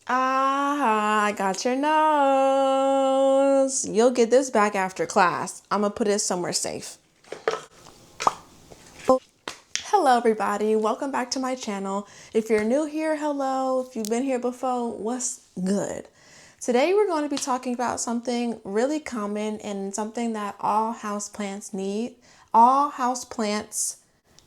Ah, I got your nose. You'll get this back after class. I'm gonna put it somewhere safe. Hello everybody, welcome back to my channel. If you're new here, hello. If you've been here before, what's good? Today we're going to be talking about something really common and something that all houseplants need. All houseplants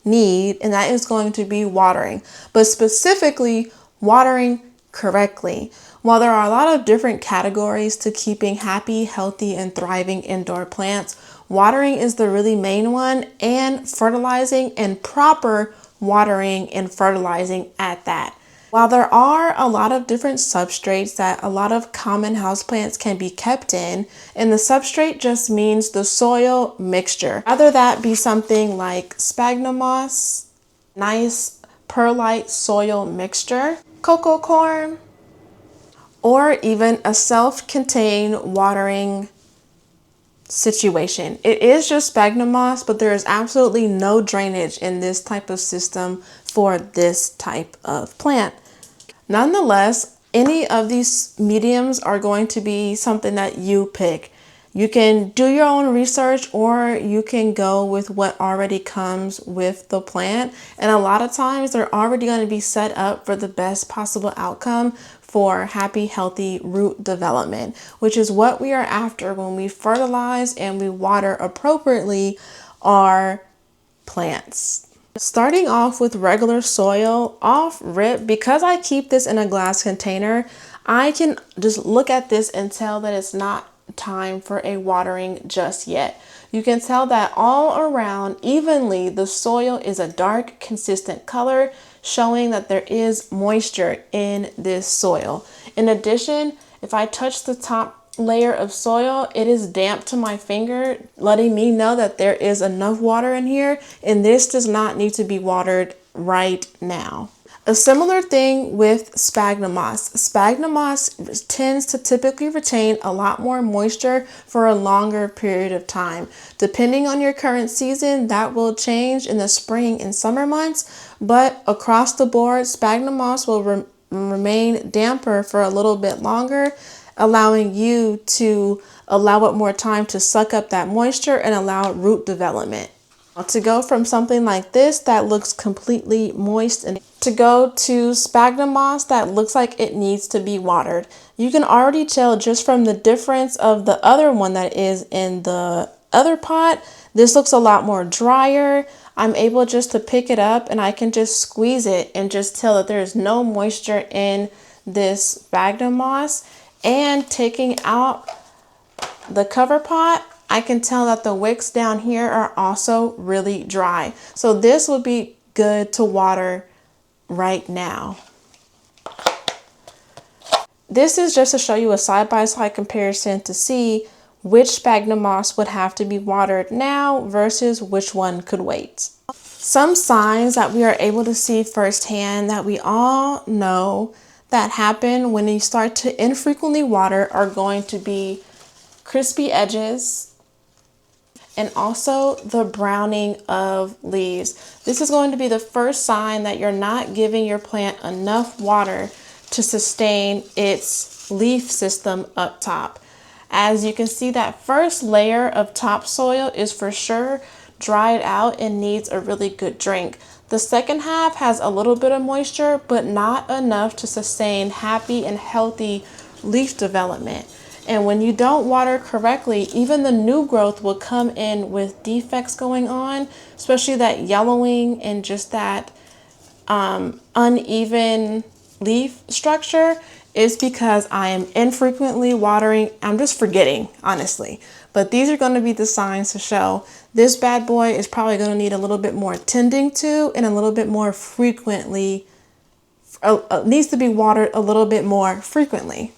need, and that is going to be watering, but specifically watering correctly. While there are a lot of different categories to keeping happy, healthy, and thriving indoor plants, watering is the really main one, and fertilizing and proper watering and fertilizing at that. While there are a lot of different substrates that a lot of common houseplants can be kept in, and the substrate just means the soil mixture. Whether that be something like sphagnum moss, nice perlite soil mixture, cocoa corn, or even a self-contained watering situation. It is just sphagnum moss, but there is absolutely no drainage in this type of system for this type of plant. Nonetheless, any of these mediums are going to be something that you pick. You can do your own research, or you can go with what already comes with the plant. And a lot of times they're already going to be set up for the best possible outcome for happy, healthy root development, which is what we are after when we fertilize and we water appropriately our plants. Starting off with regular soil off rip, because I keep this in a glass container, I can just look at this and tell that it's not time for a watering just yet. You can tell that all around evenly the soil is a dark, consistent color, showing that there is moisture in this soil. In addition, if I touch the top layer of soil, it is damp to my finger, letting me know that there is enough water in here, and this does not need to be watered right now. A similar thing with sphagnum moss. Sphagnum moss tends to typically retain a lot more moisture for a longer period of time. Depending on your current season, that will change in the spring and summer months, but across the board, sphagnum moss will remain damper for a little bit longer, allowing you to allow it more time to suck up that moisture and allow root development. To go from something like this that looks completely moist and to go to sphagnum moss that looks like it needs to be watered. You can already tell just from the difference of the other one that is in the other pot. This looks a lot more drier. I'm able just to pick it up and I can just squeeze it and just tell that there is no moisture in this sphagnum moss. And taking out the cover pot, I can tell that the wicks down here are also really dry. So this would be good to water right now. This is just to show you a side-by-side comparison to see which sphagnum moss would have to be watered now versus which one could wait. Some signs that we are able to see firsthand that we all know that happen when you start to infrequently water are going to be crispy edges and also the browning of leaves. This is going to be the first sign that you're not giving your plant enough water to sustain its leaf system up top. As you can see, that first layer of topsoil is for sure dried out and needs a really good drink. The second half has a little bit of moisture, but not enough to sustain happy and healthy leaf development. And when you don't water correctly, even the new growth will come in with defects going on, especially that yellowing and just that uneven leaf structure is because I am infrequently watering. I'm just forgetting, honestly. But these are going to be the signs to show this bad boy is probably going to need a little bit more tending to and a little bit more frequently, needs to be watered a little bit more frequently.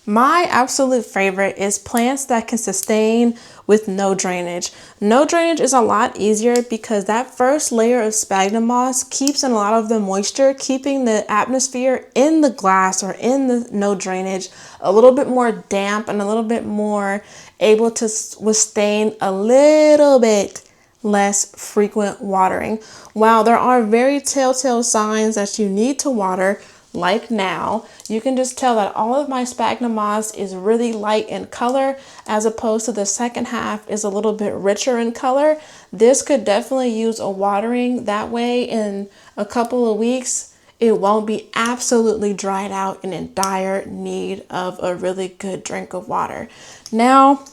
My absolute favorite is plants that can sustain with no drainage. No drainage is a lot easier because that first layer of sphagnum moss keeps in a lot of the moisture, keeping the atmosphere in the glass or in the no drainage a little bit more damp and a little bit more able to withstand a little bit less frequent watering. While there are very telltale signs that you need to water, like now, you can just tell that all of my sphagnum moss is really light in color, as opposed to the second half is a little bit richer in color. This could definitely use a watering. That way in a couple of weeks, it won't be absolutely dried out and in dire need of a really good drink of water. Now,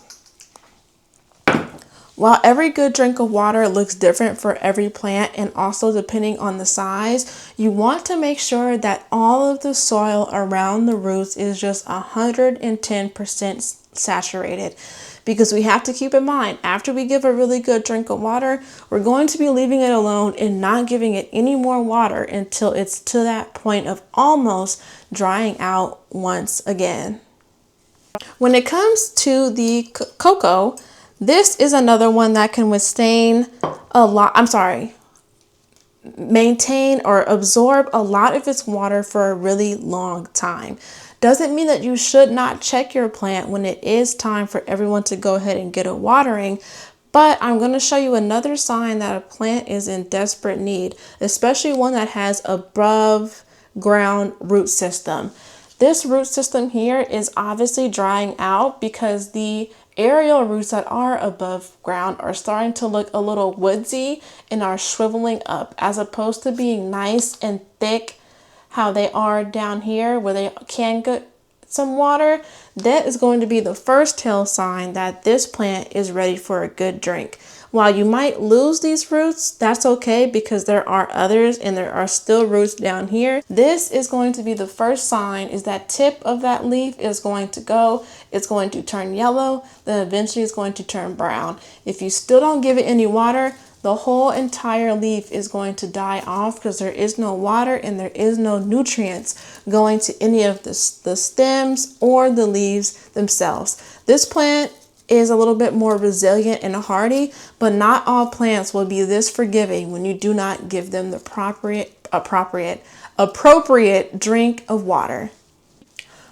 while every good drink of water looks different for every plant and also depending on the size, you want to make sure that all of the soil around the roots is just 110% saturated. Because we have to keep in mind, after we give a really good drink of water, we're going to be leaving it alone and not giving it any more water until it's to that point of almost drying out once again. When it comes to the cocoa, this is another one that can maintain or absorb a lot of its water for a really long time. Doesn't mean that you should not check your plant when it is time for everyone to go ahead and get a watering, but I'm going to show you another sign that a plant is in desperate need, especially one that has above ground root system. This root system here is obviously drying out because the aerial roots that are above ground are starting to look a little woodsy and are shriveling up, as opposed to being nice and thick how they are down here where they can get some water. That is going to be the first tell sign that this plant is ready for a good drink. While you might lose these roots, that's okay because there are others and there are still roots down here. This is going to be the first sign, is that tip of that leaf is going to go. It's going to turn yellow, then eventually it's going to turn brown. If you still don't give it any water, the whole entire leaf is going to die off because there is no water and there is no nutrients going to any of the stems or the leaves themselves. This plant is a little bit more resilient and hardy, but not all plants will be this forgiving when you do not give them the appropriate drink of water.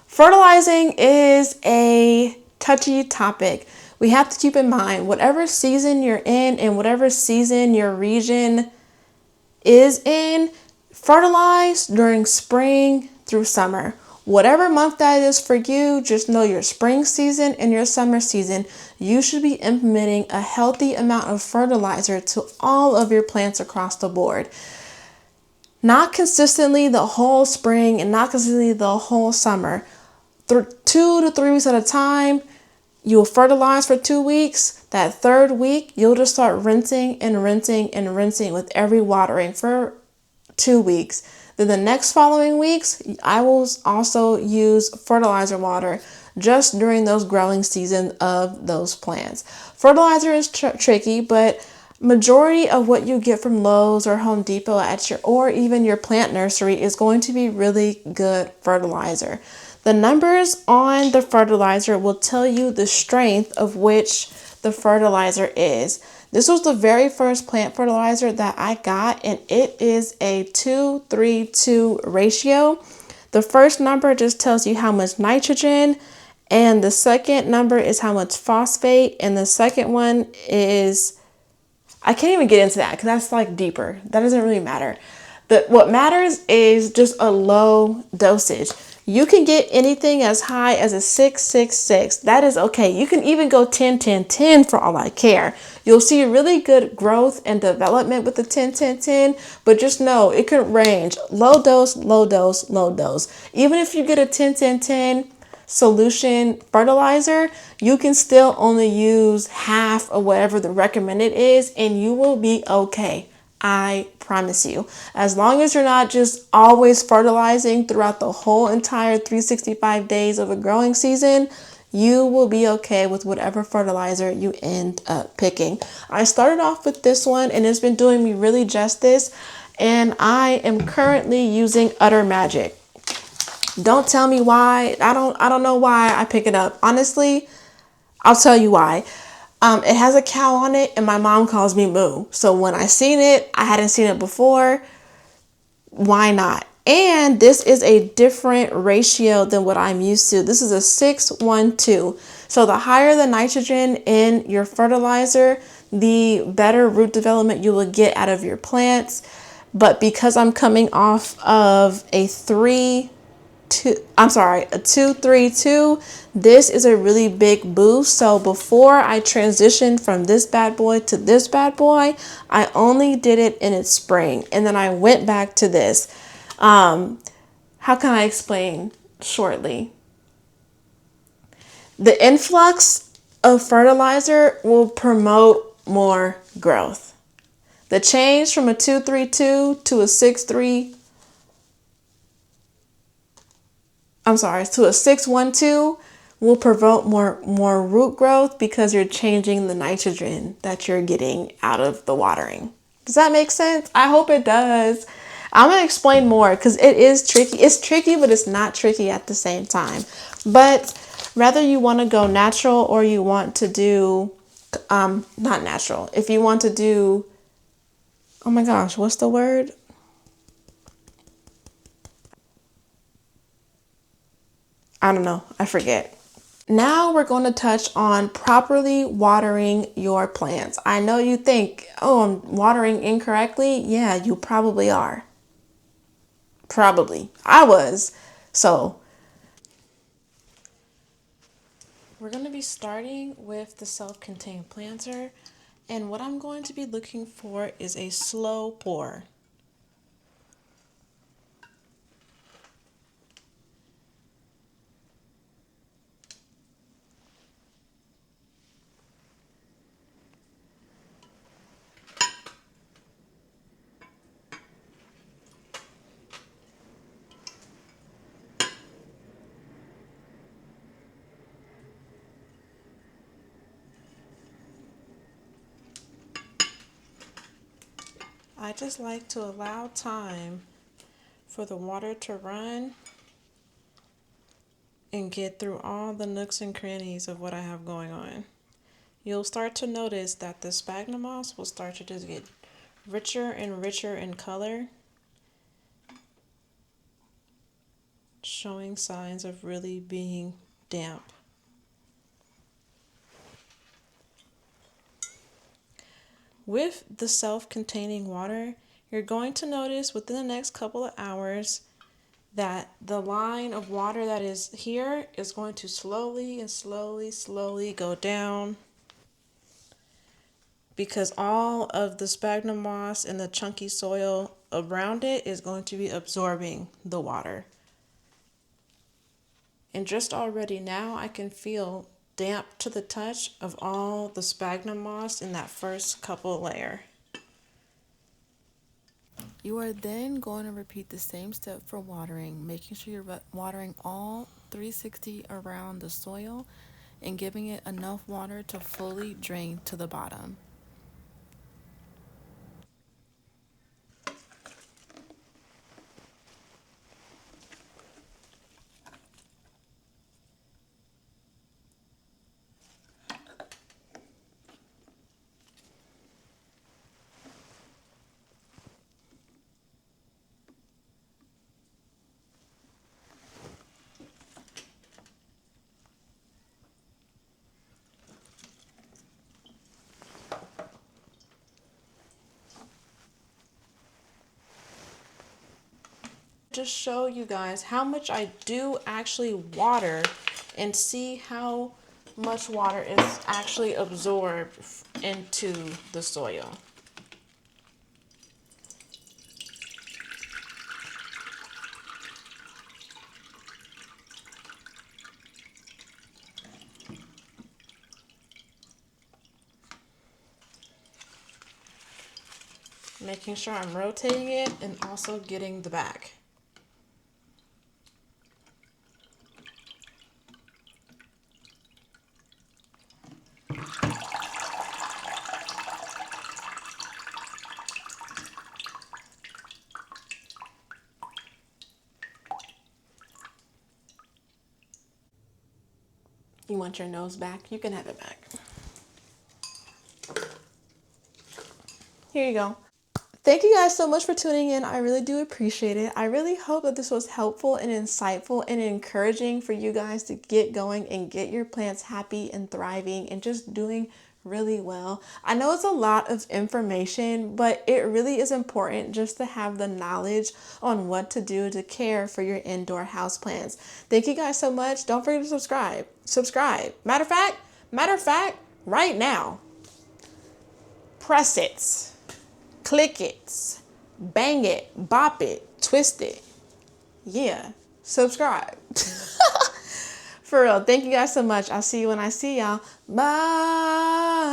Fertilizing is a touchy topic. We have to keep in mind, whatever season you're in and whatever season your region is in, fertilize during spring through summer. Whatever month that is for you, just know your spring season and your summer season, you should be implementing a healthy amount of fertilizer to all of your plants across the board. Not consistently the whole spring and not consistently the whole summer. 2 to 3 weeks at a time. You'll fertilize for 2 weeks. That third week, you'll just start rinsing and rinsing and rinsing with every watering for 2 weeks. Then the next following weeks, I will also use fertilizer water just during those growing seasons of those plants. Fertilizer is tricky, but majority of what you get from Lowe's or Home Depot or even your plant nursery is going to be really good fertilizer. The numbers on the fertilizer will tell you the strength of which the fertilizer is. This was the very first plant fertilizer that I got, and it is a 2:3:2 ratio. The first number just tells you how much nitrogen, and the second number is how much phosphate, and the second one is, I can't even get into that because that's like deeper. That doesn't really matter. What matters is just a low dosage. You can get anything as high as a 6.66. That is okay. You can even go 10.10.10 for all I care. You'll see really good growth and development with the 10.10.10, but just know it could range low dose, low dose, low dose. Even if you get a 10.10.10 solution fertilizer, you can still only use half of whatever the recommended is, and you will be okay. I promise you. As long as you're not just always fertilizing throughout the whole entire 365 days of a growing season, you will be okay with whatever fertilizer you end up picking. I started off with this one and it's been doing me really justice, and I am currently using Utter Magic. Don't tell me why. I don't know why I pick it up. Honestly, I'll tell you why. It has a cow on it and my mom calls me Moo. So when I seen it, I hadn't seen it before. Why not? And this is a different ratio than what I'm used to. This is a 6:1:2. So the higher the nitrogen in your fertilizer, the better root development you will get out of your plants. But because I'm coming off of a 2-3-2, this is a really big boost. So before I transitioned from this bad boy to this bad boy, I only did it in its spring, and then I went back to this. How can I explain shortly? The influx of fertilizer will promote more growth. The change from a 2-3-2 to a 6-3, to a 6-1-2 will promote more root growth because you're changing the nitrogen that you're getting out of the watering. Does that make sense? I hope it does. I'm going to explain more because it is tricky. It's tricky, but it's not tricky at the same time. But whether you want to go natural or you want to do, not natural, if you want to do, oh my gosh, what's the word? I don't know. I forget. Now we're going to touch on properly watering your plants. I know you think, oh, I'm watering incorrectly. Yeah, you probably are. Probably. I was. So we're going to be starting with the self-contained planter. And what I'm going to be looking for is a slow pour. I just like to allow time for the water to run and get through all the nooks and crannies of what I have going on. You'll start to notice that the sphagnum moss will start to just get richer and richer in color, showing signs of really being damp. With the self-containing water, you're going to notice within the next couple of hours that the line of water that is here is going to slowly and slowly go down because all of the sphagnum moss and the chunky soil around it is going to be absorbing the water. And just already now I can feel damp to the touch of all the sphagnum moss in that first couple layer. You are then going to repeat the same step for watering, making sure you're watering all 360 around the soil and giving it enough water to fully drain to the bottom. Just show you guys how much I do actually water and see how much water is actually absorbed into the soil. Making sure I'm rotating it and also getting the back. You want your nose back? You can have it back. Here you go. Thank you guys so much for tuning in. I really do appreciate it. I really hope that this was helpful and insightful and encouraging for you guys to get going and get your plants happy and thriving and just doing really well. I know it's a lot of information, but it really is important just to have the knowledge on what to do to care for your indoor houseplants. Thank you guys so much. Don't forget to subscribe. Matter of fact, right now, press it, click it, bang it, bop it, twist it. Yeah, subscribe. For real. Thank you guys so much. I'll see you when I see y'all. Bye.